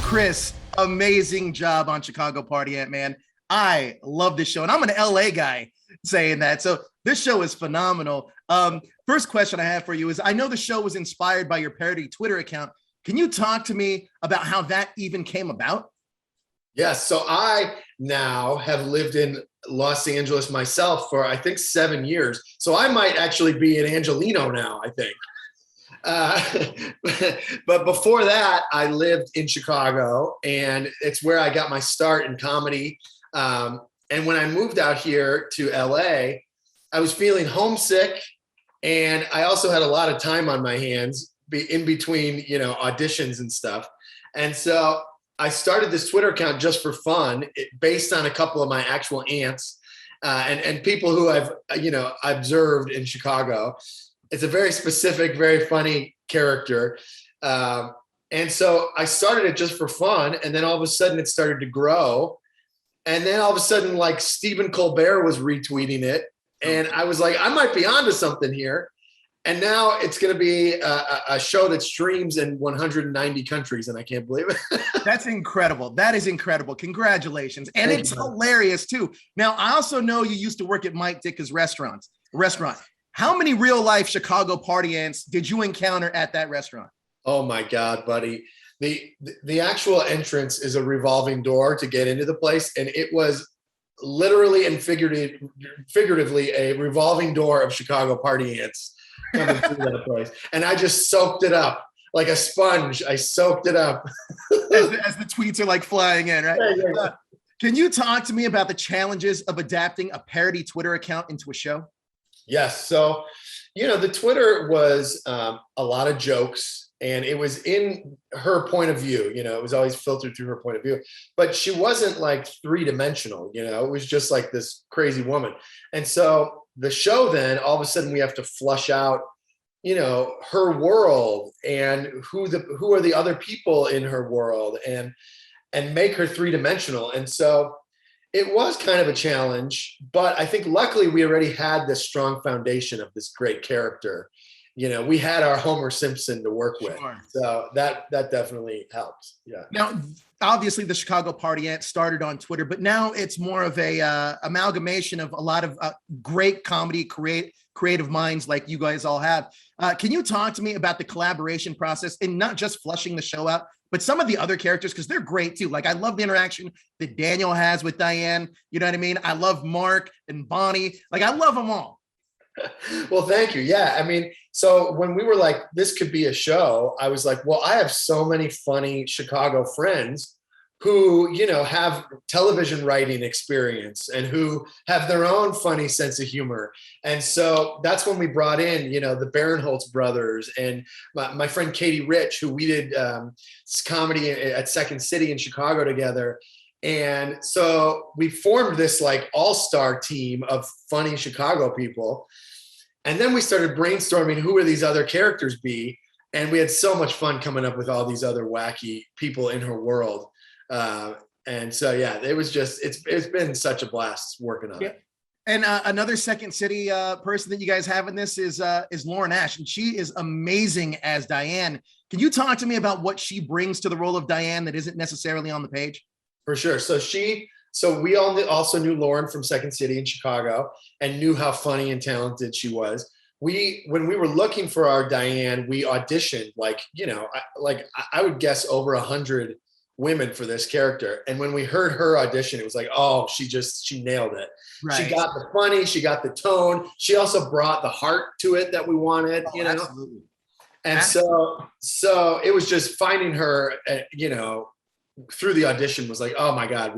Chris, amazing job on Chicago Party Ant, man. I love this show, and I'm an LA guy saying that. So this show is phenomenal. First question I have for you is, I know the show was inspired by your parody Twitter account. Can you talk to me about how that even came about? Yes. So I now have lived in Los Angeles myself for, I think, 7 years. So I might actually be an Angelino now, I think. But before that, I lived in Chicago, and it's where I got my start in comedy. And when I moved out here to LA, I was feeling homesick, and I also had a lot of time on my hands in between, auditions and stuff. And so I started this Twitter account just for fun, based on a couple of my actual aunts and people who I've, observed in Chicago. It's a very specific, very funny character. And so I started it just for fun. And then all of a sudden it started to grow. And then all of a sudden, like, Stephen Colbert was retweeting it. And I was like, I might be onto something here. And now it's going to be a show that streams in 190 countries, and I can't believe it. That's incredible. That is incredible. Congratulations. And it's hilarious, too. Now, I also know you used to work at Mike Dicka's restaurant. How many real-life Chicago party ants did you encounter at that restaurant? Oh, my God, buddy. The actual entrance is a revolving door to get into the place, and it was literally and figuratively a revolving door of Chicago party ants coming through that place. And I just soaked it up like a sponge. I soaked it up. as the tweets are like flying in, right? Yeah. Can you talk to me about the challenges of adapting a parody Twitter account into a show? Yes. So, the Twitter was a lot of jokes, and it was in her point of view. It was always filtered through her point of view, but she wasn't like three-dimensional. It was just like this crazy woman. And so the show, then all of a sudden we have to flush out, her world and who are the other people in her world, and make her three-dimensional. And so it was kind of a challenge, but I think luckily we already had this strong foundation of this great character. We had our Homer Simpson to work with. Sure. So that definitely helped. Yeah. Now, obviously the Chicago Party Ant started on Twitter, but now it's more of a amalgamation of a lot of great comedy creative minds like you guys all have. Can you talk to me about the collaboration process, and not just flushing the show out, but some of the other characters, because they're great too. Like, I love the interaction that Daniel has with Diane. You know what I mean? I love Mark and Bonnie. Like, I love them all. Well, thank you. Yeah. I mean, so when we were like, this could be a show, I was like, well, I have so many funny Chicago friends who, have television writing experience and who have their own funny sense of humor. And so that's when we brought in, the Barinholtz brothers and my friend Katie Rich, who we did comedy at Second City in Chicago together. And so we formed this like all-star team of funny Chicago people. And then we started brainstorming who would these other characters be. And we had so much fun coming up with all these other wacky people in her world. And so, yeah, it's been such a blast working on it. And another Second City person that you guys have in this is Lauren Ash, and she is amazing as Diane. Can you talk to me about what she brings to the role of Diane that isn't necessarily on the page? For sure. So we all also knew Lauren from Second City in Chicago and knew how funny and talented she was. When we were looking for our Diane, we auditioned I would guess over 100 women for this character. And when we heard her audition, it was like, oh, she nailed it. Right. She got the funny, she got the tone. She also brought the heart to it that we wanted, Absolutely. And so it was just finding her, through the audition was like, oh my God,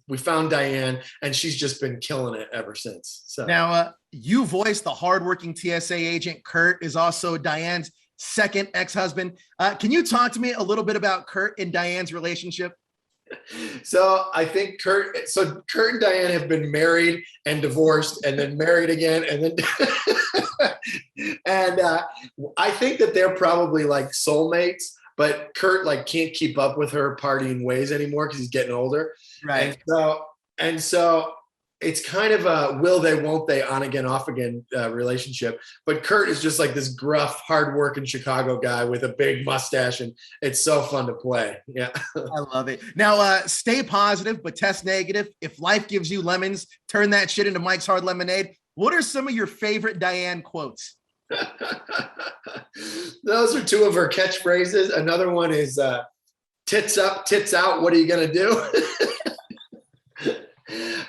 we found Diane, and she's just been killing it ever since. So now you voiced the hardworking TSA agent. Kurt is also Diane's second ex-husband. Can you talk to me a little bit about Kurt and Diane's relationship? So I think Kurt and Diane have been married and divorced and then married again. And then, and I think that they're probably like soulmates, but Kurt can't keep up with her partying ways anymore because he's getting older. Right. And so it's kind of a will they, won't they, on again, off again relationship. But Kurt is just like this gruff, hardworking Chicago guy with a big mustache, and it's so fun to play. Yeah. I love it. Now, stay positive, but test negative. If life gives you lemons, turn that shit into Mike's Hard Lemonade. What are some of your favorite Diane quotes? Those are two of her catchphrases. Another one is tits up, tits out. What are you going to do?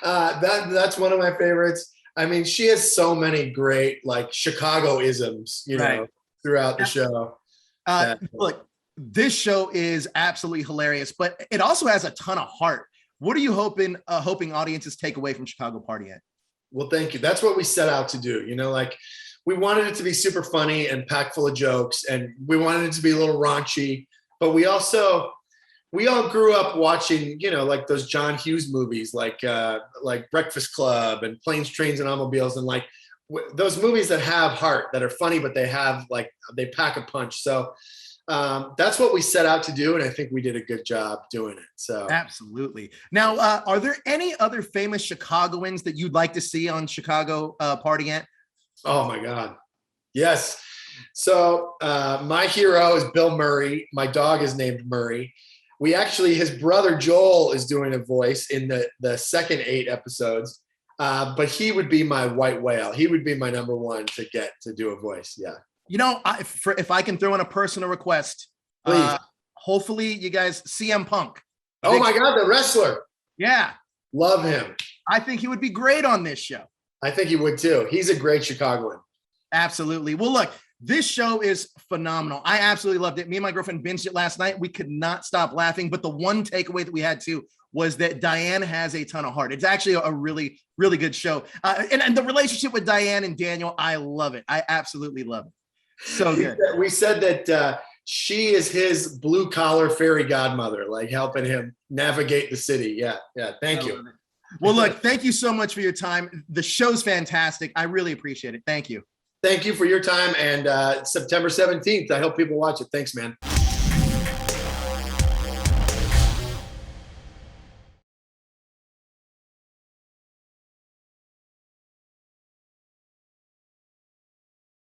That's one of my favorites. I mean, she has so many great like Chicago isms, Right. throughout the show. Look, this show is absolutely hilarious, but it also has a ton of heart. What are you hoping audiences take away from Chicago Party Ant? Well, thank you. That's what we set out to do. Like we wanted it to be super funny and packed full of jokes, and we wanted it to be a little raunchy, but we all grew up watching, like those John Hughes movies, like Breakfast Club and Planes, Trains, and Automobiles, and like those movies that have heart, that are funny, but they pack a punch. So that's what we set out to do, and I think we did a good job doing it. So absolutely. Now, are there any other famous Chicagoans that you'd like to see on Chicago Party Ant? Oh my God, yes. So my hero is Bill Murray. My dog is named Murray. We actually, his brother Joel is doing a voice in the second 8 episodes, but he would be my white whale. He would be my number one to get to do a voice. Yeah. If I can throw in a personal request, please. Hopefully you guys CM Punk. Oh my God, the wrestler. Yeah. Love him. I think he would be great on this show. I think he would too. He's a great Chicagoan. Absolutely. Well, look, this show is phenomenal. I absolutely loved it. Me and my girlfriend binged it last night. We could not stop laughing. But the one takeaway that we had too was that Diane has a ton of heart. It's actually a really, really good show. And the relationship with Diane and Daniel, I love it. I absolutely love it. So good. We said that she is his blue collar fairy godmother, like helping him navigate the city. Yeah. Yeah. Thank you. Well, look, thank you so much for your time. The show's fantastic. I really appreciate it. Thank you. Thank you for your time. And September 17th, I hope people watch it. Thanks, man.